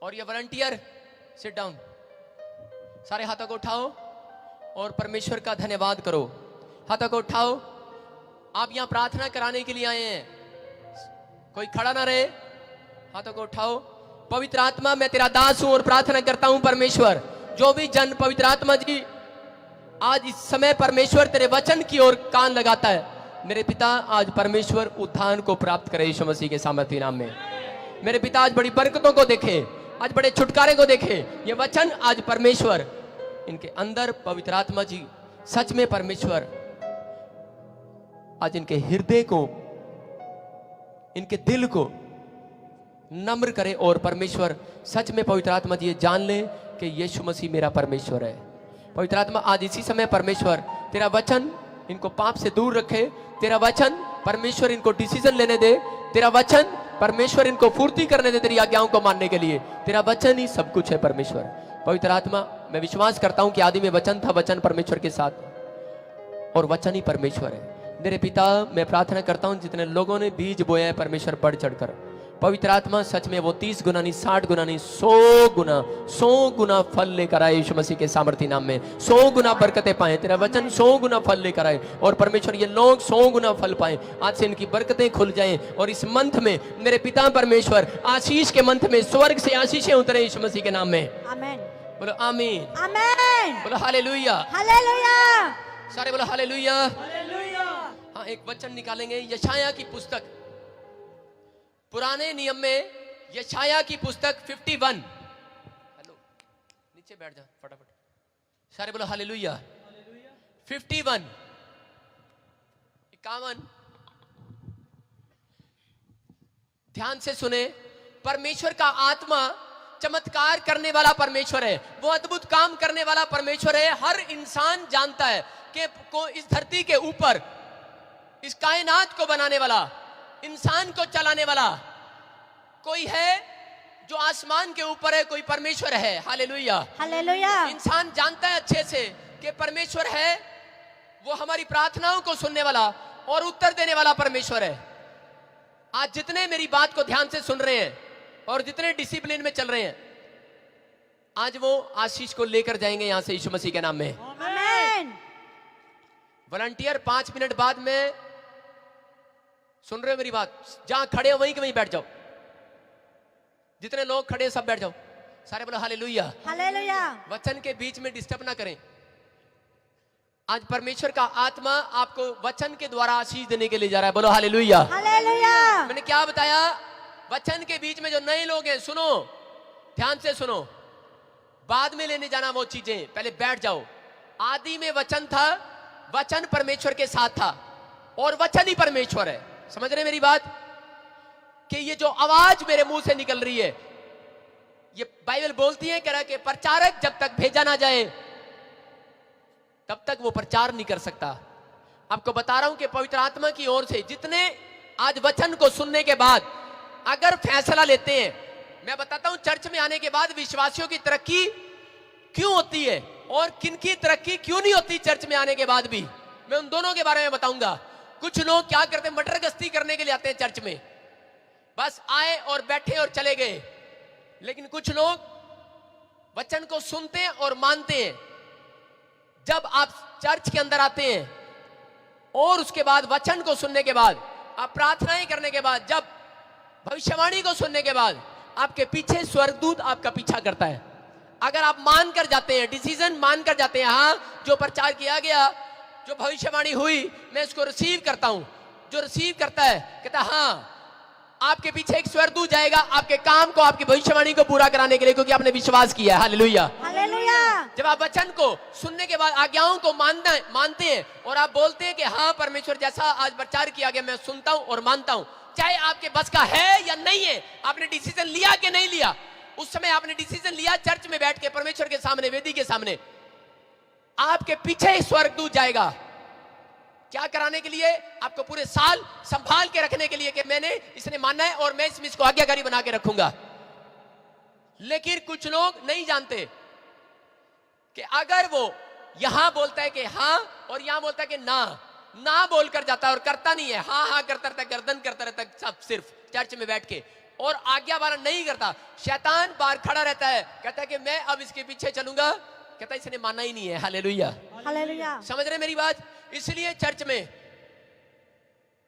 और ये वॉलंटियर सिट डाउन। सारे हाथों को उठाओ और परमेश्वर का धन्यवाद करो। हाथों को उठाओ। आप यहां प्रार्थना कराने के लिए आए हैं, कोई खड़ा ना रहे। हाथों को उठाओ। पवित्र आत्मा मैं तेरा दास हूं और प्रार्थना करता हूं परमेश्वर जो भी जन पवित्र आत्मा जी आज इस समय परमेश्वर तेरे वचन की ओर कान लगाता है मेरे पिता आज परमेश्वर उत्थान को प्राप्त करे यीशु मसीह के सामर्थ्य नाम में। मेरे पिता आज बड़ी बरकतों को देखे, आज बड़े छुटकारे को देखे। ये वचन आज परमेश्वर इनके अंदर पवित्र आत्मा जी सच में परमेश्वर आज इनके हृदय को इनके दिल को नम्र करे और परमेश्वर सच में पवित्र आत्मा जी ये जान ले कि यीशु मसीह मेरा परमेश्वर है। पवित्र आत्मा आज इसी समय परमेश्वर तेरा वचन इनको पाप से दूर रखे। तेरा वचन परमेश्वर इनको डिसीजन लेने दे। तेरा वचन परमेश्वर इनको फुर्ती करने दे तेरी आज्ञाओं को मानने के लिए। तेरा वचन ही सब कुछ है परमेश्वर। पवित्र आत्मा मैं विश्वास करता हूं कि आदि में वचन था, वचन परमेश्वर के साथ और वचन ही परमेश्वर है। मेरे पिता मैं प्रार्थना करता हूं जितने लोगों ने बीज बोया है परमेश्वर बढ़ चढ़कर पवित्र आत्मा सच में वो 30 गुना नहीं 60 गुना नहीं 100 गुना फल लेकर आए यीशु मसीह के सामर्थ्य नाम में। 100 गुना बरकतें पाए। तेरा वचन 100 गुना फल लेकर आए और परमेश्वर ये लोग 100 गुना फल पाए। आज से इनकी बरकतें खुल जाएं और इस मंथ में मेरे पिता परमेश्वर आशीष के मंथ में स्वर्ग से आशीषें उतरे यीशु मसीह के नाम में। आमीन। बोलो आमीन। आमीन। बोलो हालेलुया। हालेलुया। सारे बोलो हालेलुया। हाँ, एक वचन निकालेंगे यशाया की पुस्तक, पुराने नियम में यशाया की पुस्तक 51। हेलो, नीचे बैठ जा फटाफट, सारे बोलो हालेलुया। 51 51। ध्यान से सुने, परमेश्वर का आत्मा चमत्कार करने वाला परमेश्वर है, वो अद्भुत काम करने वाला परमेश्वर है। हर इंसान जानता है कि को इस धरती के ऊपर इस कायनात को बनाने वाला, इंसान को चलाने वाला कोई है जो आसमान के ऊपर है, कोई परमेश्वर है। Hallelujah hallelujah. इंसान जानता है अच्छे से कि परमेश्वर है, वो हमारी प्रार्थनाओं को सुनने वाला और उत्तर देने वाला परमेश्वर है। आज जितने मेरी बात को ध्यान से सुन रहे हैं और जितने डिसिप्लिन में चल रहे हैं, आज वो आशीष को लेकर जाएंगे यहां से, यीशु मसीह के नाम में। आमीन। वॉलंटियर 5 मिनट बाद में, सुन रहे हो मेरी बात, जहां खड़े हो वहीं के वहीं बैठ जाओ। जितने लोग खड़े हैं सब बैठ जाओ, सारे बोलो हालेलुया। हालेलुया। वचन के बीच में डिस्टर्ब ना करें। आज परमेश्वर का आत्मा आपको वचन के द्वारा आशीष देने के लिए जा रहा है। बोलो हालेलुया। हालेलुया। मैंने क्या बताया? वचन के बीच में जो नए लोग हैं, सुनो, ध्यान से सुनो, बाद में लेने जाना वो चीजें, पहले बैठ जाओ। आदि में वचन था, वचन परमेश्वर के साथ था और वचन ही परमेश्वर है। समझ रहे मेरी बात? कि ये जो आवाज मेरे मुंह से निकल रही है, ये बाइबल बोलती है कह रहा कि प्रचारक जब तक भेजा ना जाए तब तक वो प्रचार नहीं कर सकता। आपको बता रहा हूं कि पवित्र आत्मा की ओर से जितने आज वचन को सुनने के बाद अगर फैसला लेते हैं, मैं बताता हूं चर्च में आने के बाद विश्वासियों की तरक्की क्यों होती है और किनकी तरक्की क्यों नहीं होती चर्च में आने के बाद भी, मैं उन दोनों के बारे में बताऊंगा। कुछ लोग क्या करते हैं, मटर गश्ती करने के लिए आते हैं चर्च में, बस आए और बैठे और चले गए। लेकिन कुछ लोग वचन को सुनते हैं और मानते हैं। जब आप चर्च के अंदर आते हैं और उसके बाद वचन को सुनने के बाद, आप प्रार्थनाएं करने के बाद, जब भविष्यवाणी को सुनने के बाद, आपके पीछे स्वर्गदूत आपका पीछा करता है। अगर आप मान कर जाते हैं, डिसीजन मान कर जाते हैं, हाँ जो प्रचार किया गया, जो भविष्यवाणी हुई, मैं इसको रिसीव करता हूं, जो रिसीव करता है कहता हाँ, आपके पीछे एक स्वर्गदूत जाएगा आपके काम को, आपकी भविष्यवाणी को पूरा कराने के लिए, क्योंकि आपने विश्वास किया है। हालेलुया। हालेलुया। जब आप वचन को सुनने के बाद आज्ञाओं को मानते हैं और आप बोलते हैं कि हाँ परमेश्वर जैसा आज प्रचार किया गया मैं सुनता हूं और मानता हूं, चाहे आपके बस का है या नहीं है, आपने डिसीजन लिया कि नहीं लिया, उस समय आपने डिसीजन लिया चर्च में बैठ के परमेश्वर के सामने, वेदी के सामने, आपके पीछे स्वर्गदूत जाएगा। क्या कराने के लिए? आपको पूरे साल संभाल के रखने के लिए कि मैंने इसने मानना है और मैं इसको आज्ञाकारी बना के रखूंगा। लेकिन कुछ लोग नहीं जानते कि अगर वो यहां बोलता है कि हाँ और यहां बोलता है कि ना बोलकर जाता है और करता नहीं है, हाँ करता रहता, गर्दन करता रहता सब, सिर्फ चर्च में बैठ के, और आज्ञा पालन नहीं करता, शैतान बाहर खड़ा रहता है, कहता है कि मैं अब इसके पीछे चलूंगा, कहता है इसने माना ही नहीं है। हालेलुया। हालेलुया। समझ रहे मेरी बात? इसलिए चर्च में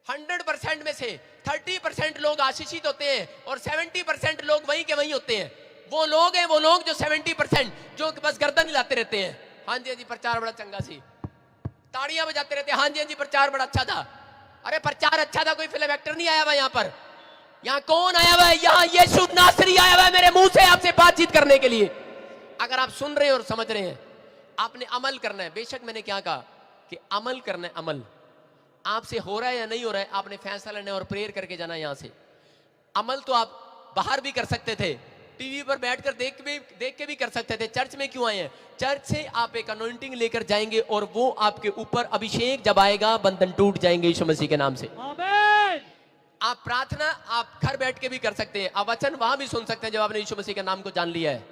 100% में से 30% लोग आशीषित होते हैं और 70% लोग वहीं के वहीं होते हैं। वो लोग हैं, वो लोग जो 70% जो बस गर्दन हिलाते रहते हैं, हाँ जी प्रचार बड़ा चंगा सी, ताड़ियां बजाते रहते हैं, हाँ जी प्रचार बड़ा अच्छा था। अरे प्रचार अच्छा था, कोई फिल्म एक्टर नहीं आया हुआ यहाँ पर। यहाँ कौन आया हुआ है? यहाँ यीशु नासरी आया हुआ है मेरे मुंह से आपसे बातचीत करने के लिए। अगर आप सुन रहे हैं और समझ रहे हैं, आपने अमल करना है। बेशक मैंने क्या कहा कि अमल करना है, अमल आपसे हो रहा है या नहीं हो रहा है, आपने फैसला लेना है और प्रेयर करके जाना है यहां से। अमल तो आप बाहर भी कर सकते थे, टीवी पर बैठकर देख के भी कर सकते थे। चर्च में क्यों आए हैं? चर्च से आप एक अनॉइंटिंग लेकर जाएंगे और वो आपके ऊपर अभिषेक जब आएगा बंधन टूट जाएंगे यीशु मसीह के नाम से। आमीन। आप प्रार्थना आप घर बैठ के भी कर सकते हैं, आप वचन वहां भी सुन सकते हैं जब आपने यीशु मसीह के नाम को जान लिया है।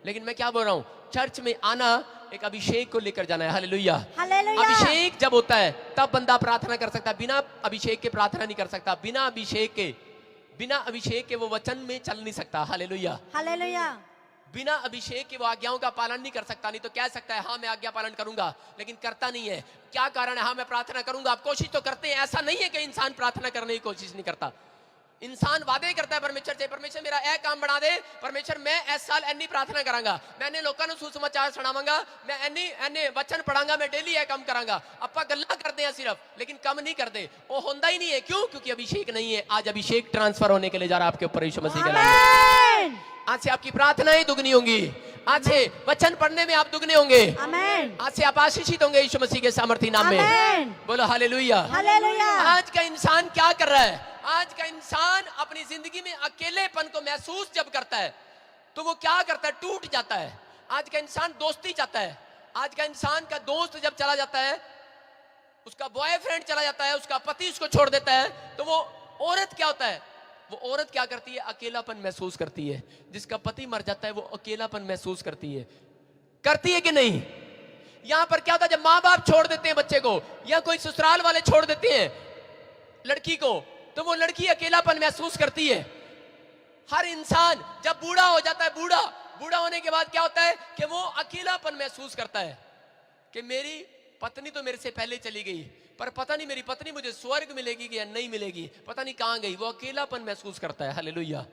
लेकिन मैं क्या बोल रहा हूं, चर्च में आना एक अभिषेक को लेकर जाना है। हालेलुया। हालेलुया। अभिषेक जब होता है तब बंदा प्रार्थना कर सकता है, बिना अभिषेक के प्रार्थना नहीं कर सकता, बिना अभिषेक के वो वचन में चल नहीं सकता। हालेलुया। हालेलुया। बिना अभिषेक के वो आज्ञाओं का पालन नहीं कर सकता। नहीं तो कह सकता है हाँ मैं आज्ञा पालन करूंगा, लेकिन करता नहीं है। क्या कारण है? हाँ मैं प्रार्थना करूंगा, आप कोशिश तो करते हैं। ऐसा नहीं है कि इंसान प्रार्थना करने की कोशिश नहीं करता, इंसान वादे करता है परमेश्वर से, परमेश्वर मेरा ए काम बना दे, परमेश्वर मैं इस साल एनी प्रार्थना करांगा, मैं एने लोगों को सुसमाचार सुनावांगा, मैं एने वचन पढ़ांगा, मैं डेली ए काम करांगा। अपा गल्ला करते हैं सिर्फ, लेकिन कम नहीं करते, वो होता ही नहीं है। क्यों? क्योंकि अभिषेक नहीं है। आज अभिषेक ट्रांसफर होने के लिए जा रहा है आपके ऊपर यीशु मसीह के नाम। आज से आपकी प्रार्थनाएं दुगनी होंगी, आज से वचन पढ़ने में आप दुगने होंगे, आमेन। आज से आप आशीषित होंगे यीशु मसीह के सामर्थी नाम में। आमेन। बोलो हालेलुया। हालेलुया। आज का इंसान क्या कर रहा है? आज का इंसान अपनी जिंदगी में अकेलेपन को महसूस जब करता है तो वो क्या करता है? टूट जाता है। आज का इंसान दोस्ती चाहता है। आज का इंसान का दोस्त जब चला जाता है, उसका बॉयफ्रेंड चला जाता है, उसका पति उसको छोड़ देता है, तो वो औरत क्या होता है? वो औरत क्या करती है? अकेलापन महसूस करती है। जिसका पति मर जाता है वो अकेलापन महसूस करती है कि नहीं? यहां पर क्या होता है? जब माँ बाप छोड़ देते हैं बच्चे को, या कोई ससुराल वाले छोड़ देते हैं लड़की को, तो वो लड़की अकेलापन महसूस करती है। हर इंसान जब बूढ़ा हो जाता है, बूढ़ा होने के बाद क्या होता है कि वो अकेलापन महसूस करता है कि मेरी पत्नी तो मेरे से पहले चली गई, पर पता नहीं मेरी पत्नी मुझे स्वर्ग मिलेगी कि या नहीं मिलेगी, पता नहीं कहां गई। वो अकेलापन महसूस करता है। हालेलुया।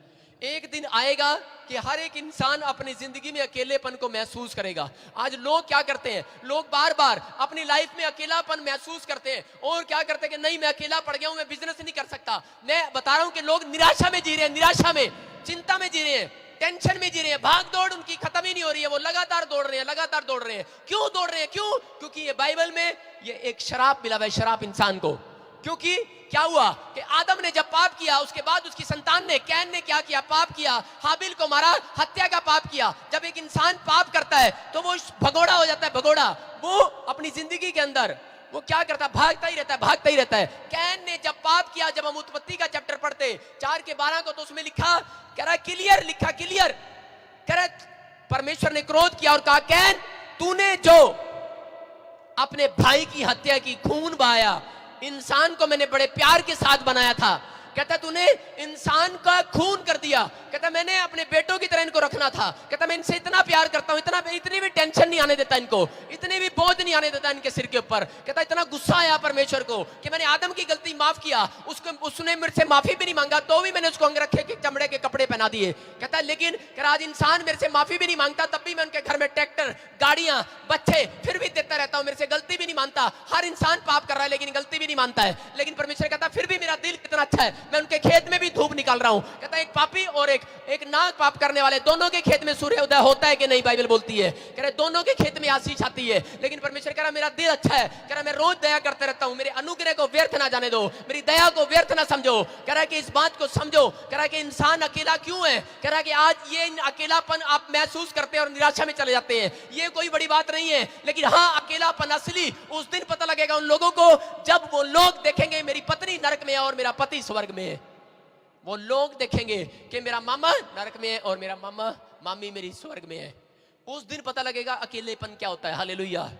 एक दिन आएगा कि हर एक इंसान अपनी जिंदगी में अकेलेपन को महसूस करेगा। आज लोग क्या करते हैं? लोग बार बार अपनी लाइफ में अकेलापन महसूस करते हैं और क्या करते हैं कि नहीं, मैं अकेला पड़ गया हूं, मैं बिजनेस नहीं कर सकता। मैं बता रहा हूं कि लोग निराशा में जी रहे हैं, निराशा में, चिंता में जी रहे हैं, टेंशन में जी रहे हैं। भाग दौड़ उनकी खत्म ही नहीं हो रही है। वो लगातार दौड़ रहे हैं। क्यों दौड़ रहे हैं? क्यों? क्योंकि ये बाइबल में ये एक शराप मिला हुआ है, शराप इंसान को। क्योंकि क्या हुआ कि आदम ने जब पाप किया, उसके बाद उसकी संतान ने, कैन ने क्या किया? पाप किया, हाबिल को मारा, हत्या का पाप किया। जब एक इंसान पाप करता है तो वो भगोड़ा हो जाता है, भगोड़ा। वो अपनी जिंदगी के अंदर वो क्या करता है? भागता ही रहता है। कैन ने जब पाप किया, जब हम उत्पत्ति का चैप्टर पढ़ते 4:12 को, तो उसमें लिखा, कह रहा क्लियर, कह रहा परमेश्वर ने क्रोध किया और कहा, कैन तूने जो अपने भाई की हत्या की, खून बहाया, इंसान को मैंने बड़े प्यार के साथ बनाया था, कहता तूने इंसान का खून कर दिया। कहता मैंने अपने बेटों की तरह इनको रखना था। कहता मैं इनसे इतना प्यार करता हूं, इतनी भी टेंशन नहीं आने देता इनको, इतनी भी बोझ नहीं आने देता इनके सिर के ऊपर। कहता इतना गुस्सा आया परमेश्वर को कि मैंने आदम की गलती माफ किया, उसने मेरे से माफी भी नहीं मांगा, तो भी मैंने उसको अंगरखे के चमड़े के कपड़े पहना दिए। कहता लेकिन आज इंसान मेरे से माफी भी नहीं मांगता, तब भी मैं उनके घर में ट्रैक्टर, गाड़ियां, बच्चे फिर भी देता रहता हूं, मेरे से गलती भी नहीं मानता। हर इंसान पाप कर रहा है लेकिन गलती भी नहीं मानता है। लेकिन परमेश्वर कहता फिर भी मेरा दिल कितना अच्छा है, मैं उनके खेत में भी धूप निकाल रहा हूं। कहता एक पापी और एक नाग पाप करने वाले, दोनों के खेत में सूर्य उदय होता है कि नहीं? बाइबल बोलती है। कह रहे दोनों के खेत में आशीष आती है। लेकिन परमेश्वर कह रहा मेरा दिल अच्छा है, कह रहा मैं रोज दया करते रहता हूं, मेरे अनुग्रह को व्यर्थ ना जाने दो, मेरी दया को व्यर्थ ना समझो। कह रहा कि इस बात को समझो, कह रहा कि इंसान अकेला क्यों है? कह रहा कि आज ये अकेलापन आप महसूस करते हैं और निराशा में चले जाते हैं, ये कोई बड़ी बात नहीं है। लेकिन हाँ, अकेलापन असली उस दिन पता लगेगा उन लोगों को जब वो लोग देखेंगे मेरी पत्नी नरक में है और मेरा पति स्वर्ग में है। वो लोग देखेंगे कि मेरा मामा नरक में है और मेरा मामी मेरी स्वर्ग में है। उस दिन पता लगेगा अकेलेपन क्या होता है। हालेलुया।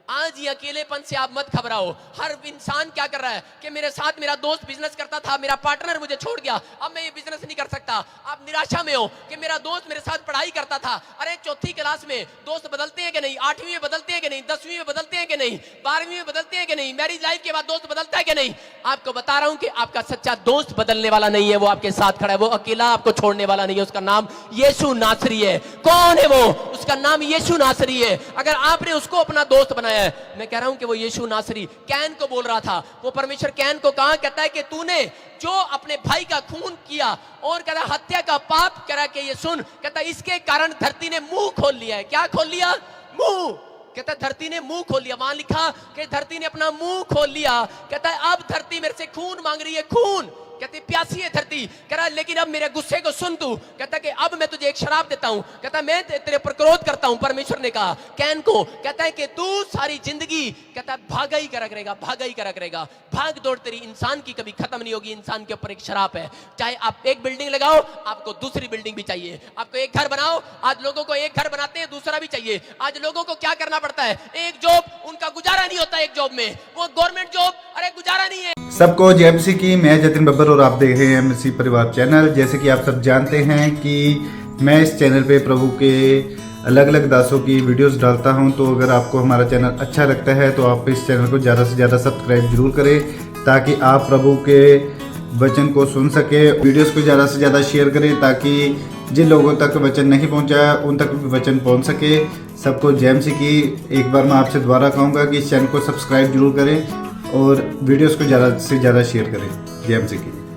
आज ये अकेलेपन से आप मत घबराओ। हर इंसान क्या कर रहा है कि मेरे साथ मेरा दोस्त बिजनेस करता था, मेरा पार्टनर मुझे छोड़ गया, अब मैं ये बिजनेस नहीं कर सकता। आप निराशा में हो कि मेरा दोस्त मेरे साथ पढ़ाई करता था, अरे चौथी क्लास में दोस्त बदलते हैं कि नहीं, 8वीं में बदलते हैं कि नहीं, 10वीं में बदलते हैं कि नहीं, 12वीं में बदलते हैं कि नहीं, मैरिज लाइफ के बाद दोस्त बदलता है कि नहीं? आपको बता रहा हूं कि आपका सच्चा दोस्त बदलने वाला नहीं है, वो आपके साथ खड़ा है, वो अकेला आपको छोड़ने वाला नहीं है। उसका नाम यीशु नासरी है। कौन है वो? उसका नाम यीशु नासरी है। अगर आपने उसको अपना दोस्त बनाया है, मैं कह रहा हूं कि वो यीशु नासरी कैन को बोल रहा था। वो परमेश्वर कैन को कहा, कहता है कि तूने जो अपने भाई का खून किया और कहता हत्या का पाप करा के ये सुन, कहता इसके कारण धरती ने मुंह खोल लिया है। क्या खोल लिया? मुंह। कहता धरती ने मुंह खोल लिया। वहां लिखा कि धरती ने अपना मुंह खोल लिया। कहता है अब धरती मेरे से खून मांग रही है, खून। कहती प्यासी है धरती। कह रहा लेकिन अब मेरे गुस्से को सुन तू। कहता कि अब मैं तुझे एक शराब देता हूं। कहता मैं तेरे पर क्रोध करता हूं। परमेश्वर ने कहा कैन को, कहता है कि तू सारी जिंदगी कहता भागा ही करा करेगा, भागा ही करा करेगा। भाग दौड़ तेरी इंसान की कभी खत्म नहीं होगी। इंसान के ऊपर एक शराब है। चाहे आप एक बिल्डिंग लगाओ, आपको दूसरी बिल्डिंग भी चाहिए। आपको एक घर बनाओ, आज लोगों को एक घर बनाते हैं, दूसरा भी चाहिए। आज लोगों को क्या करना पड़ता है? एक जॉब, उनका गुजारा नहीं होता एक जॉब में, वो गवर्नमेंट जॉब, अरे गुजारा नहीं है। सबको जय मसीह की। मैं जतिन बब्बर और आप देख रहे हैं एमसी परिवार चैनल। जैसे कि आप सब जानते हैं कि मैं इस चैनल पे प्रभु के अलग अलग दासों की वीडियोस डालता हूं, तो अगर आपको हमारा चैनल अच्छा लगता है तो आप इस चैनल को ज़्यादा से ज़्यादा सब्सक्राइब जरूर करें, ताकि आप प्रभु के वचन को सुन सके। वीडियोस को ज़्यादा से ज़्यादा शेयर करें ताकि जिन लोगों तक वचन नहीं पहुंचा उन तक भी वचन पहुंच सके। सबको जय मसीह की। एक बार मैं आपसे दोबारा कहूँगा कि इस चैनल को सब्सक्राइब जरूर करें और वीडियोस को ज़्यादा से ज़्यादा शेयर करें। जय मसीह की।